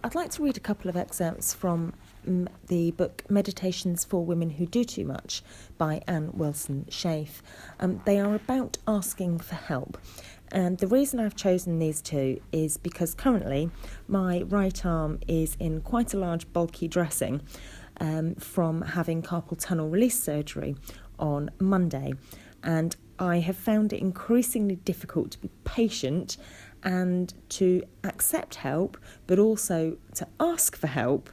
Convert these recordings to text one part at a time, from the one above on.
I'd like to read a couple of excerpts from the book Meditations for Women Who Do Too Much by Anne Wilson Schaaf. They are about asking for help. And the reason I've chosen these two is because currently my right arm is in quite a large bulky dressing from having carpal tunnel release surgery on Monday. And I have found it increasingly difficult to be patient and to accept help, but also to ask for help,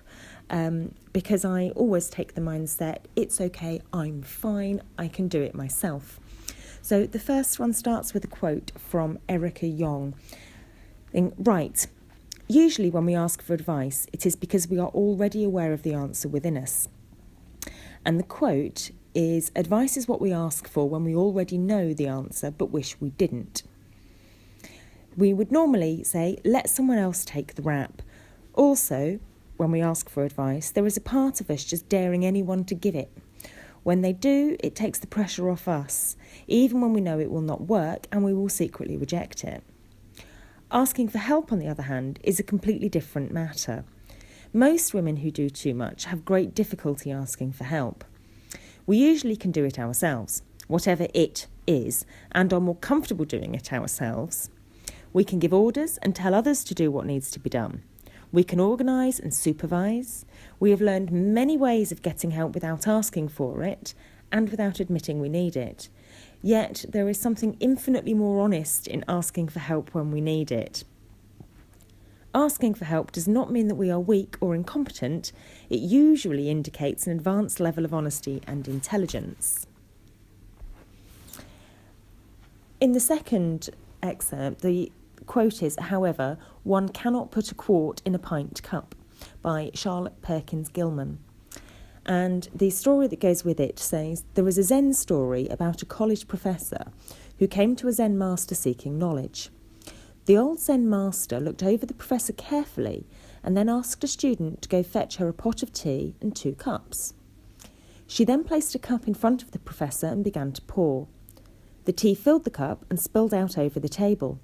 because I always take the mindset, it's okay, I'm fine, I can do it myself. So the first one starts with a quote from Erica Jong. Right, usually when we ask for advice, it is because we are already aware of the answer within us. And the quote is, advice is what we ask for when we already know the answer but wish we didn't. We would normally say, let someone else take the rap. Also, when we ask for advice, there is a part of us just daring anyone to give it. When they do, it takes the pressure off us, even when we know it will not work and we will secretly reject it. Asking for help, on the other hand, is a completely different matter. Most women who do too much have great difficulty asking for help. We usually can do it ourselves, whatever it is, and are more comfortable doing it ourselves. We can give orders and tell others to do what needs to be done. We can organise and supervise. We have learned many ways of getting help without asking for it and without admitting we need it. Yet there is something infinitely more honest in asking for help when we need it. Asking for help does not mean that we are weak or incompetent. It usually indicates an advanced level of honesty and intelligence. In the second excerpt, the quote is, however, one cannot put a quart in a pint cup, by Charlotte Perkins Gilman. And the story that goes with it says, there is a Zen story about a college professor who came to a Zen master seeking knowledge. The old Zen master looked over the professor carefully and then asked a student to go fetch her a pot of tea and 2 cups. She then placed a cup in front of the professor and began to pour. The tea filled the cup and spilled out over the table.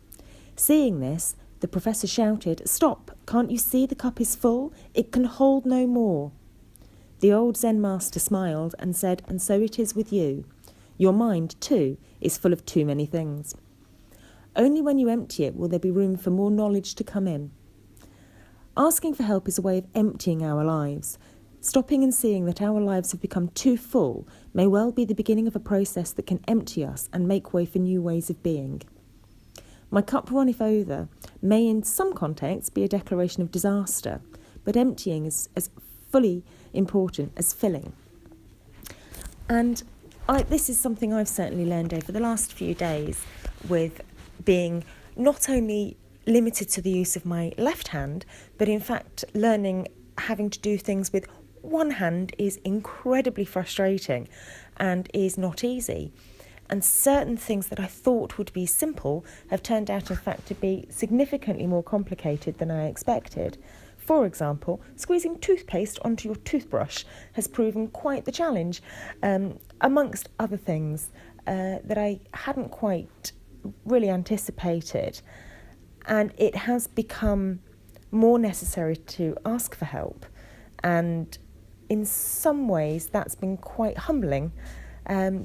Seeing this, the professor shouted, "Stop! Can't you see the cup is full? It can hold no more." The old Zen master smiled and said, "And so it is with you. Your mind, too, is full of too many things. Only when you empty it will there be room for more knowledge to come in." Asking for help is a way of emptying our lives. Stopping and seeing that our lives have become too full may well be the beginning of a process that can empty us and make way for new ways of being. My cup runneth over may in some contexts be a declaration of disaster, but emptying is as fully important as filling. And this is something I've certainly learned over the last few days, with being not only limited to the use of my left hand, but in fact learning having to do things with one hand is incredibly frustrating and is not easy. And certain things that I thought would be simple have turned out, in fact, to be significantly more complicated than I expected. For example, squeezing toothpaste onto your toothbrush has proven quite the challenge, amongst other things that I hadn't quite really anticipated. And it has become more necessary to ask for help. And in some ways, that's been quite humbling,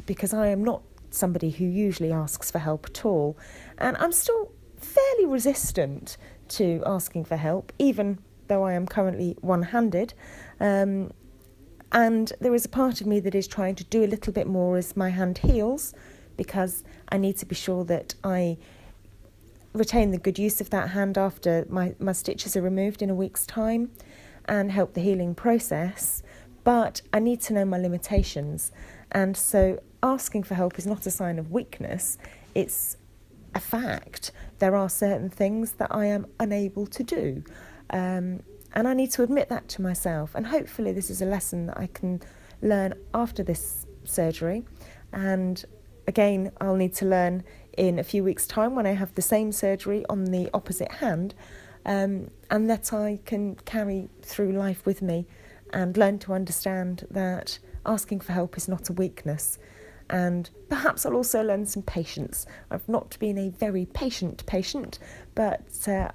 because I am not somebody who usually asks for help at all, and I'm still fairly resistant to asking for help, even though I am currently one-handed, and there is a part of me that is trying to do a little bit more as my hand heals, because I need to be sure that I retain the good use of that hand after my stitches are removed in a week's time and help the healing process, but I need to know my limitations. And so asking for help is not a sign of weakness, it's a fact. There are certain things that I am unable to do, and I need to admit that to myself. And hopefully this is a lesson that I can learn after this surgery, and again I'll need to learn in a few weeks' time when I have the same surgery on the opposite hand, and that I can carry through life with me and learn to understand that asking for help is not a weakness. And perhaps I'll also learn some patience. I've not been a very patient, but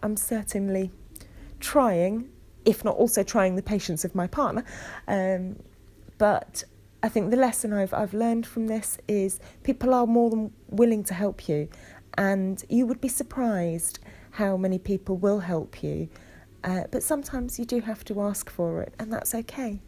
I'm certainly trying if not also trying the patience of my partner. But I think the lesson I've learned from this is people are more than willing to help you, and you would be surprised how many people will help you. But sometimes you do have to ask for it, and that's okay.